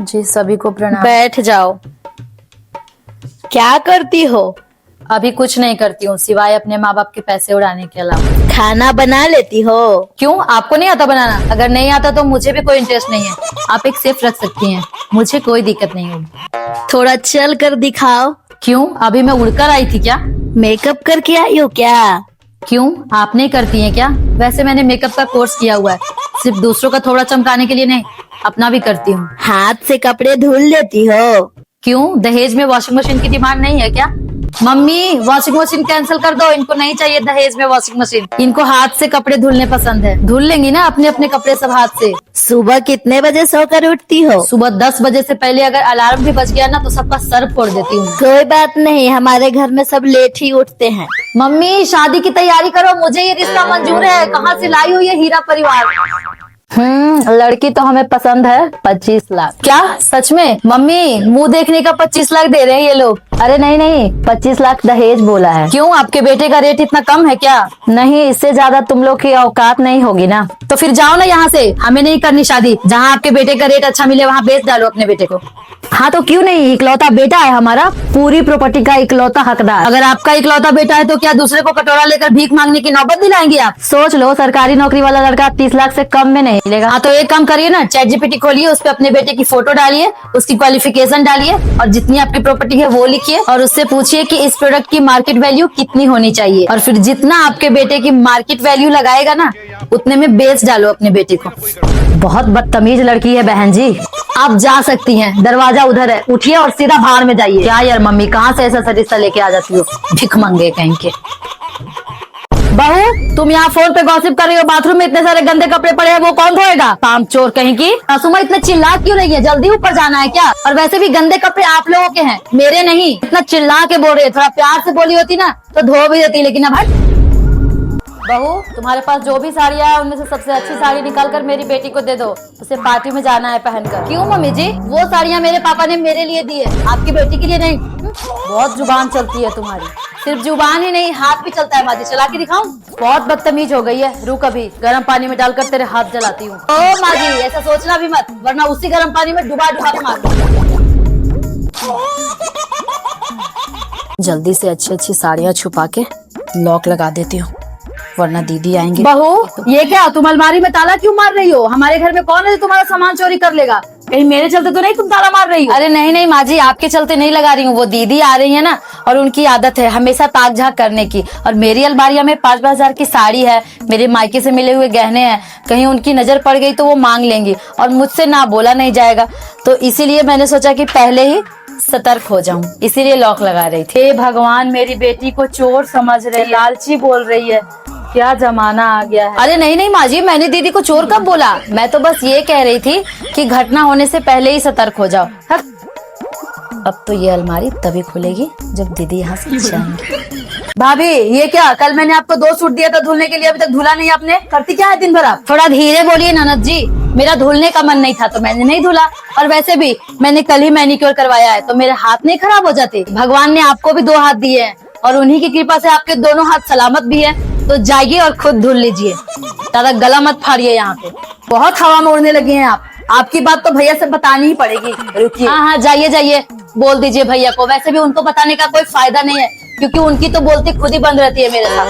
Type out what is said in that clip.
जी सभी को प्रणाम। बैठ जाओ। क्या करती हो? अभी कुछ नहीं करती हूँ सिवाय अपने माँ बाप के पैसे उड़ाने के अलावा। खाना बना लेती हो? क्यों, आपको नहीं आता बनाना? अगर नहीं आता तो मुझे भी कोई इंटरेस्ट नहीं है, आप एक सेफ रख सकती हैं, मुझे कोई दिक्कत नहीं होगी। थोड़ा चल कर दिखाओ। क्यों, अभी मैं उड़कर आई थी क्या? मेकअप करके आई हो क्या? क्यों, आप नहीं करती हैं क्या? वैसे मैंने मेकअप का कोर्स किया हुआ है, सिर्फ दूसरों का थोड़ा चमकाने के लिए नहीं, अपना भी करती हूँ। हाथ से कपड़े धुल लेती हो? क्यों, दहेज में वॉशिंग मशीन की डिमांड नहीं है क्या? मम्मी वॉशिंग मशीन कैंसिल कर दो, इनको नहीं चाहिए दहेज में वॉशिंग मशीन, इनको हाथ से कपड़े धुलने पसंद है। धुल लेंगी ना अपने अपने कपड़े सब हाथ से। सुबह कितने बजे सोकर उठती हो? सुबह 10 बजे से पहले अगर अलार्म भी बज गया ना तो सबका सर फोड़ देती हूँ। कोई बात नहीं, हमारे घर में सब लेट ही उठते हैं। मम्मी शादी की तैयारी करो, मुझे ये रिश्ता मंजूर है। कहाँ से लाई हो ये हीरा परिवार? लड़की तो हमें पसंद है। 25 लाख। क्या सच में? मम्मी मुंह देखने का 25 लाख दे रहे हैं ये लोग। अरे नहीं नहीं, 25 लाख दहेज बोला है। क्यों, आपके बेटे का रेट इतना कम है क्या? नहीं, इससे ज्यादा तुम लोग की औकात नहीं होगी ना। तो फिर जाओ ना यहाँ से, हमें नहीं करनी शादी। जहाँ आपके बेटे का रेट अच्छा मिले वहाँ बेच डालो अपने बेटे को। हाँ तो क्यों नहीं, इकलौता बेटा है हमारा, पूरी प्रॉपर्टी का इकलौता हकदार। अगर आपका इकलौता बेटा है तो क्या दूसरे को कटोरा लेकर भीख मांगने की नौबत दिलाएंगे आप? सोच लो, सरकारी नौकरी वाला लड़का 30 लाख से कम में नहीं मिलेगा। हाँ तो एक काम करिए ना, ChatGPT खोलिए, उस पर अपने बेटे की फोटो डालिए, उसकी क्वालिफिकेशन डालिए और जितनी आपकी प्रॉपर्टी है वो लिखिए और उससे पूछिए कि इस प्रोडक्ट की मार्केट वैल्यू कितनी होनी चाहिए, और फिर जितना आपके बेटे की मार्केट वैल्यू लगाएगा ना उतने में बेच डालो अपने बेटे को। बहुत बदतमीज लड़की है बहन जी। आप जा सकती हैं, दरवाजा उधर है, उठिए और सीधा बाहर में जाइए। क्या यार मम्मी, कहाँ से ऐसा सरिस्ता लेके आ जाती हो, भिख मंगे कहीं के। बहू तुम यहाँ फोन पे गॉसिप कर रही हो, बाथरूम में इतने सारे गंदे कपड़े पड़े हैं, वो कौन धोएगा? काम चोर कहीं की। सुमा इतना चिल्ला क्यों रही है, जल्दी ऊपर जाना है क्या? और वैसे भी गंदे कपड़े आप लोगों के हैं, मेरे नहीं। इतना चिल्ला के बोल रही है, थोड़ा प्यार से बोली होती ना तो धो भी देती, लेकिन अब हट। बहू तुम्हारे पास जो भी साड़ियाँ है उनमें से सबसे अच्छी साड़ी निकाल कर मेरी बेटी को दे दो, उसे पार्टी में जाना है पहनकर। क्यों मम्मी जी, वो साड़ियाँ मेरे पापा ने मेरे लिए दी है, आपकी बेटी के लिए नहीं। बहुत जुबान चलती है तुम्हारी, सिर्फ जुबान ही नहीं हाथ भी चलता है। माजी चला के दिखाऊं? बहुत बदतमीज हो गई है, रुक अभी गर्म पानी में डालकर तेरे हाथ जलाती हूँ। ओ माजी ऐसा सोचना भी मत, वरना उसी गर्म पानी में डुबा डुबा के मार। जल्दी से अच्छी अच्छी साड़ियाँ छुपा के लॉक लगा देती हूँ, वरना दीदी आएंगे। बहू ये क्या, तुम अलमारी में ताला क्यों मार रही हो? हमारे घर में कौन है जो तुम्हारा सामान चोरी कर लेगा? कहीं मेरे चलते तो नहीं तुम ताला मार रही हो? अरे नहीं नहीं माँ जी, आपके चलते नहीं लगा रही हूँ, वो दीदी आ रही है ना और उनकी आदत है हमेशा ताक झाक करने की। और मेरी अलमारिया में 5-5 हजार की साड़ी है, मेरे मायके से मिले हुए गहने हैं, कहीं उनकी नजर पड़ गई तो वो मांग लेंगी और मुझसे ना बोला नहीं जाएगा। तो इसीलिए मैंने सोचा कि पहले ही सतर्क हो जाऊं, इसीलिए लॉक लगा रही थी। हे भगवान, मेरी बेटी को चोर समझ रही है, लालची बोल रही है, क्या जमाना आ गया है। अरे नहीं नहीं माँ जी, मैंने दीदी को चोर कब बोला? मैं तो बस ये कह रही थी कि घटना होने से पहले ही सतर्क हो जाओ। अब तो ये अलमारी तभी खुलेगी जब दीदी यहाँ से जाएंगी। भाभी ये क्या, कल मैंने आपको 2 सूट दिया था धुलने के लिए, अभी तक धुला नहीं आपने? करती क्या है दिन भर आप? थोड़ा धीरे बोलिए ननद जी, मेरा धुलने का मन नहीं था तो मैंने नहीं धुला, और वैसे भी मैंने कल ही मैनिक्योर करवाया है तो मेरे हाथ नहीं खराब हो जाते? भगवान ने आपको भी 2 हाथ दिए हैं और उन्हीं की कृपा से आपके दोनों हाथ सलामत भी है, तो जाइए और खुद धुल लीजिए, ज्यादा गला मत फाड़िए। यहाँ पे बहुत हवा में उड़ने लगे हैं आप, आपकी बात तो भैया से बतानी ही पड़ेगी। रुकिए, हाँ हाँ जाइए जाइए, बोल दीजिए भैया को। वैसे भी उनको बताने का कोई फायदा नहीं है क्योंकि उनकी तो बोलती खुद ही बंद रहती है मेरे साथ।